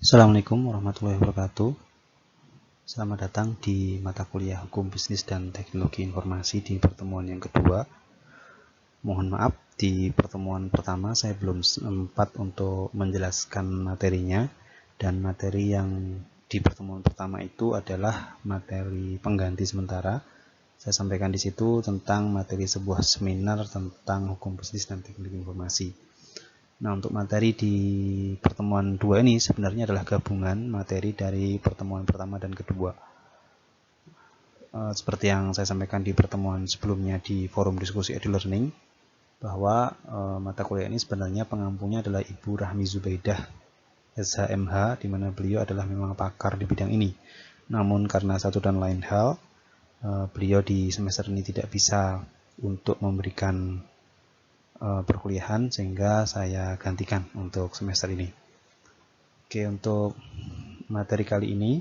Assalamualaikum warahmatullahi wabarakatuh. Selamat datang di mata kuliah Hukum Bisnis dan Teknologi Informasi di pertemuan yang kedua. Mohon maaf, di pertemuan pertama saya belum sempat untuk menjelaskan materinya, dan materi yang di pertemuan pertama itu adalah materi pengganti sementara. Saya sampaikan di situ tentang materi sebuah seminar tentang Hukum Bisnis dan Teknologi Informasi. Nah, untuk materi di pertemuan 2 ini sebenarnya adalah gabungan materi dari pertemuan pertama dan kedua. Seperti yang saya sampaikan di pertemuan sebelumnya di forum diskusi e-learning, bahwa mata kuliah ini sebenarnya pengampunya adalah Ibu Rahmi Zubaidah, SHMH, di mana beliau adalah memang pakar di bidang ini. Namun karena satu dan lain hal, beliau di semester ini tidak bisa untuk memberikan perkuliahan, sehingga saya gantikan untuk semester ini. Oke, untuk materi kali ini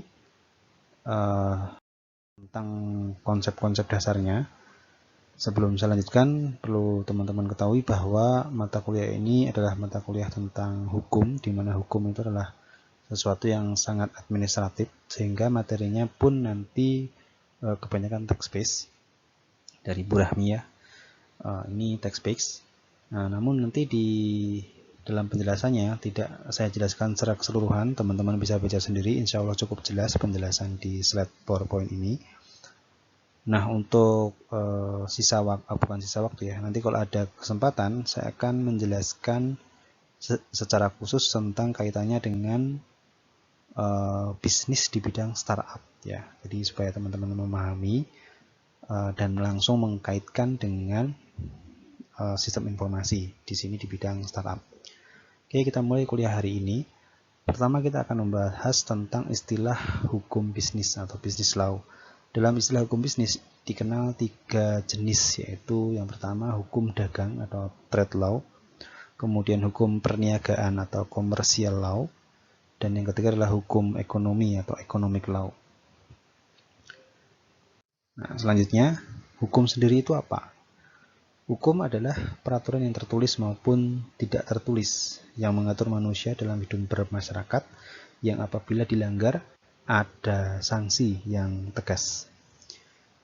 tentang konsep-konsep dasarnya. Sebelum saya lanjutkan, perlu teman-teman ketahui bahwa mata kuliah ini adalah mata kuliah tentang hukum, di mana hukum itu adalah sesuatu yang sangat administratif, sehingga materinya pun nanti kebanyakan text-based dari Bu Rahmi ya. Ini text-based. Nah, namun nanti di dalam penjelasannya tidak saya jelaskan secara keseluruhan, teman-teman bisa baca sendiri, insya Allah cukup jelas penjelasan di slide PowerPoint ini. Nah, untuk bukan sisa waktu ya, nanti kalau ada kesempatan saya akan menjelaskan secara khusus tentang kaitannya dengan bisnis di bidang startup ya. Jadi supaya teman-teman memahami dan langsung mengkaitkan dengan sistem informasi di sini di bidang startup. Oke, kita mulai kuliah hari ini. Pertama kita akan membahas tentang istilah hukum bisnis atau business law. Dalam istilah hukum bisnis dikenal 3 jenis, yaitu yang pertama hukum dagang atau trade law, kemudian hukum perniagaan atau commercial law, dan yang ketiga adalah hukum ekonomi atau economic law. Nah, selanjutnya hukum sendiri itu apa? Hukum adalah peraturan yang tertulis maupun tidak tertulis yang mengatur manusia dalam hidup bermasyarakat, yang apabila dilanggar ada sanksi yang tegas.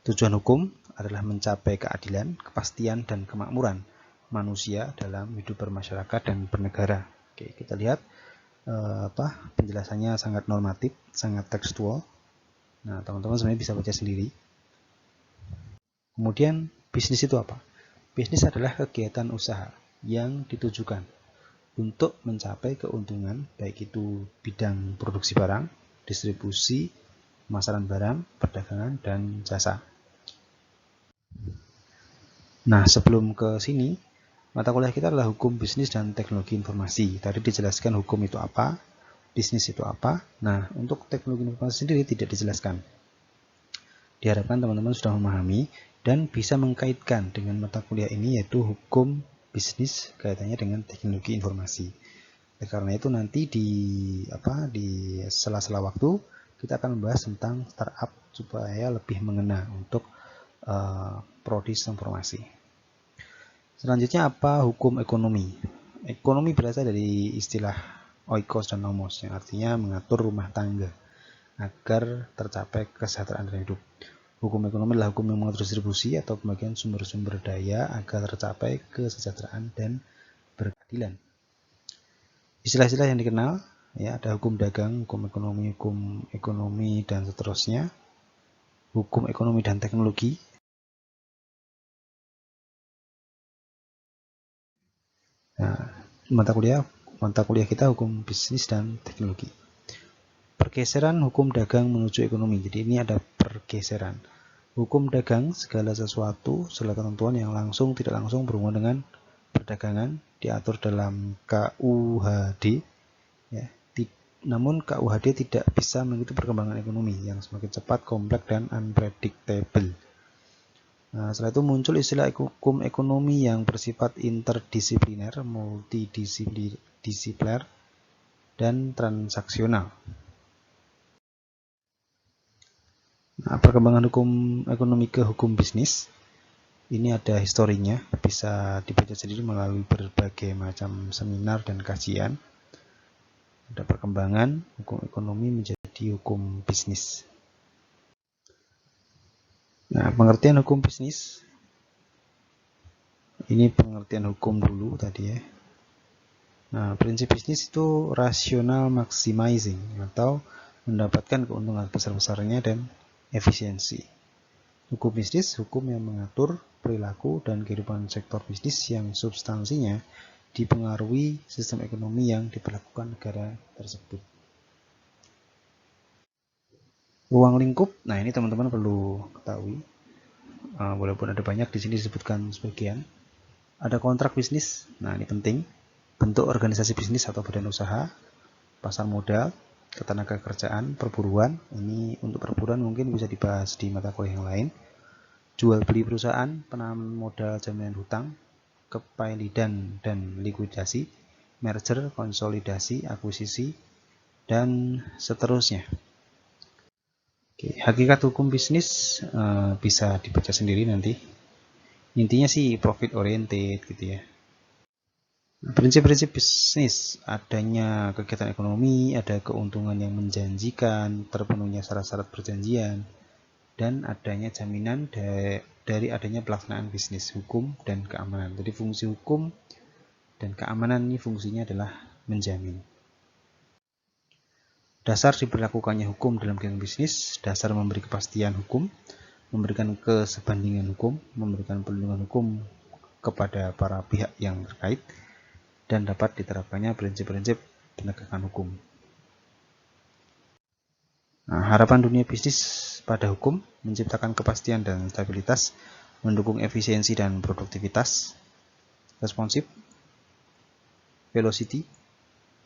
Tujuan hukum adalah mencapai keadilan, kepastian, dan kemakmuran manusia dalam hidup bermasyarakat dan bernegara. Oke, kita lihat penjelasannya sangat normatif, sangat tekstual. Nah, teman-teman sebenarnya bisa baca sendiri. Kemudian bisnis itu apa? Bisnis adalah kegiatan usaha yang ditujukan untuk mencapai keuntungan, baik itu bidang produksi barang, distribusi, pemasaran barang, perdagangan, dan jasa. Nah, sebelum ke sini, mata kuliah kita adalah hukum bisnis dan teknologi informasi. Tadi dijelaskan hukum itu apa, bisnis itu apa. Nah, untuk teknologi informasi sendiri tidak dijelaskan. Diharapkan teman-teman sudah memahami dan bisa mengkaitkan dengan mata kuliah ini, yaitu hukum bisnis kaitannya dengan teknologi informasi. Karena itu nanti di sela-sela waktu kita akan membahas tentang startup supaya lebih mengena untuk prodi informasi. Selanjutnya apa hukum ekonomi? Ekonomi berasal dari istilah oikos dan nomos, yang artinya mengatur rumah tangga agar tercapai kesejahteraan dan hidup. Hukum ekonomi adalah hukum yang mengatur distribusi atau pembagian sumber-sumber daya agar tercapai kesejahteraan dan berkeadilan. Istilah-istilah yang dikenal ya, ada hukum dagang, hukum ekonomi dan seterusnya. Hukum ekonomi dan teknologi. Nah, mata kuliah kita hukum bisnis dan teknologi. Pergeseran hukum dagang menuju ekonomi. Jadi ini ada pergeseran. Hukum dagang segala sesuatu, segala ketentuan yang langsung tidak langsung berhubungan dengan perdagangan diatur dalam KUHD ya. Namun KUHD tidak bisa mengikuti perkembangan ekonomi yang semakin cepat, kompleks, dan unpredictable. Nah, setelah itu muncul istilah hukum ekonomi yang bersifat interdisipliner, multidisipliner, dan transaksional. Nah, perkembangan hukum ekonomi ke hukum bisnis ini ada historinya, bisa dibaca sendiri melalui berbagai macam seminar dan kajian. ada perkembangan hukum ekonomi menjadi hukum bisnis. Nah, pengertian hukum bisnis ini pengertian hukum dulu tadi ya. Nah, prinsip bisnis itu rational maximizing atau mendapatkan keuntungan besar-besarnya dan efisiensi. Hukum bisnis, hukum yang mengatur perilaku dan kehidupan sektor bisnis yang substansinya dipengaruhi sistem ekonomi yang diberlakukan negara tersebut. Ruang lingkup, nah ini teman-teman perlu ketahui, walaupun ada banyak di sini disebutkan sebagian. Ada kontrak bisnis, nah ini penting. Bentuk organisasi bisnis atau badan usaha, pasar modal, ketenagakerjaan, perburuan. Ini untuk perburuan mungkin bisa dibahas di mata kuliah yang lain. Jual beli perusahaan, penanaman modal, jaminan hutang, kepailidan dan likuidasi, merger, konsolidasi, akuisisi, dan seterusnya. Oke, hakikat hukum bisnis bisa dibaca sendiri nanti. Intinya sih profit oriented gitu ya. Prinsip-prinsip bisnis, adanya kegiatan ekonomi, ada keuntungan yang menjanjikan, terpenuhnya syarat-syarat perjanjian, dan adanya jaminan dari adanya pelaksanaan bisnis, hukum, dan keamanan. Jadi fungsi hukum dan keamanan ini fungsinya adalah menjamin. Dasar diberlakukannya hukum dalam kegiatan bisnis, dasar memberi kepastian hukum, memberikan kesebandingan hukum, memberikan perlindungan hukum kepada para pihak yang terkait, dan dapat diterapkannya prinsip-prinsip penegakan hukum. Nah, harapan dunia bisnis pada hukum menciptakan kepastian dan stabilitas, mendukung efisiensi dan produktivitas, responsif, velocity,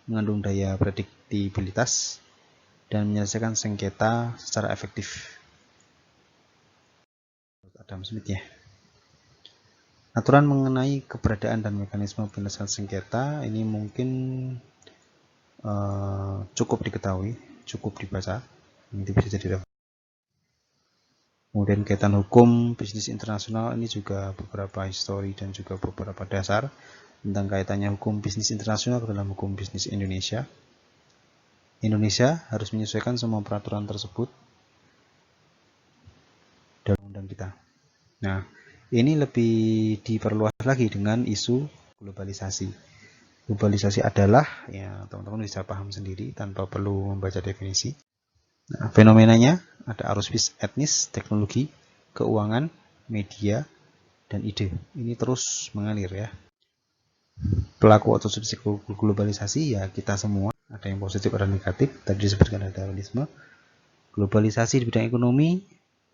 mengandung daya prediktibilitas, dan menyelesaikan sengketa secara efektif. Adam Smith ya. Aturan mengenai keberadaan dan mekanisme penyelesaian sengketa ini mungkin cukup diketahui, cukup dibaca. Ini bisa jadi referensi. Kemudian kaitan hukum bisnis internasional ini juga beberapa histori dan juga beberapa dasar tentang kaitannya hukum bisnis internasional dalam hukum bisnis Indonesia. Indonesia harus menyesuaikan semua peraturan tersebut dalam undang kita. Nah, ini lebih diperluas lagi dengan isu globalisasi. Globalisasi adalah, ya teman-teman bisa paham sendiri tanpa perlu membaca definisi. Nah, fenomenanya ada arus etnis, teknologi, keuangan, media, dan ide. Ini terus mengalir ya. Pelaku atau subjek globalisasi ya kita semua. Ada yang positif, ada yang negatif. Tadi disebutkan ada dualisme. Globalisasi di bidang ekonomi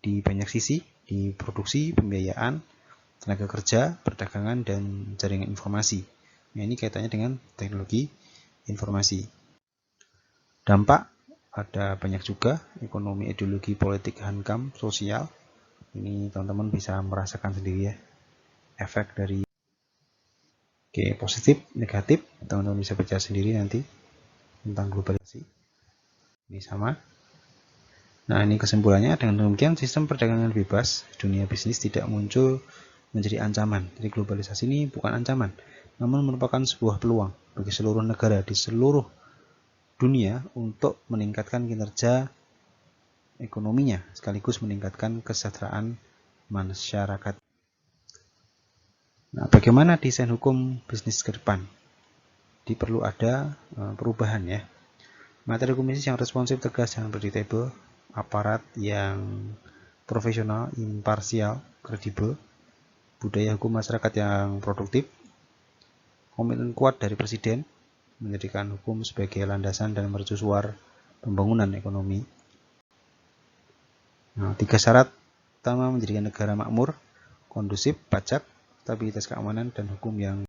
di banyak sisi, di produksi, pembiayaan, tenaga kerja, perdagangan, dan jaringan informasi. Nah, ini kaitannya dengan teknologi informasi. Dampak ada banyak juga, ekonomi, ideologi, politik, hankam, sosial. Ini teman-teman bisa merasakan sendiri ya, efek dari positif, negatif, teman-teman bisa baca sendiri nanti tentang globalisasi. Ini sama. Nah, ini kesimpulannya, dengan demikian sistem perdagangan bebas dunia bisnis tidak muncul menjadi ancaman. Jadi globalisasi ini bukan ancaman, namun merupakan sebuah peluang bagi seluruh negara di seluruh dunia untuk meningkatkan kinerja ekonominya, sekaligus meningkatkan kesejahteraan masyarakat. Nah, bagaimana desain hukum bisnis ke depan? Perlu ada perubahan ya. Materi hukum bisnis yang responsif, tegas, dan predictable, aparat yang profesional, imparsial, kredibel, budaya hukum masyarakat yang produktif, komitmen kuat dari Presiden menjadikan hukum sebagai landasan dan mercusuar pembangunan ekonomi. Nah, 3 syarat utama menjadikan negara makmur, kondusif, pajak, stabilitas keamanan, dan hukum yang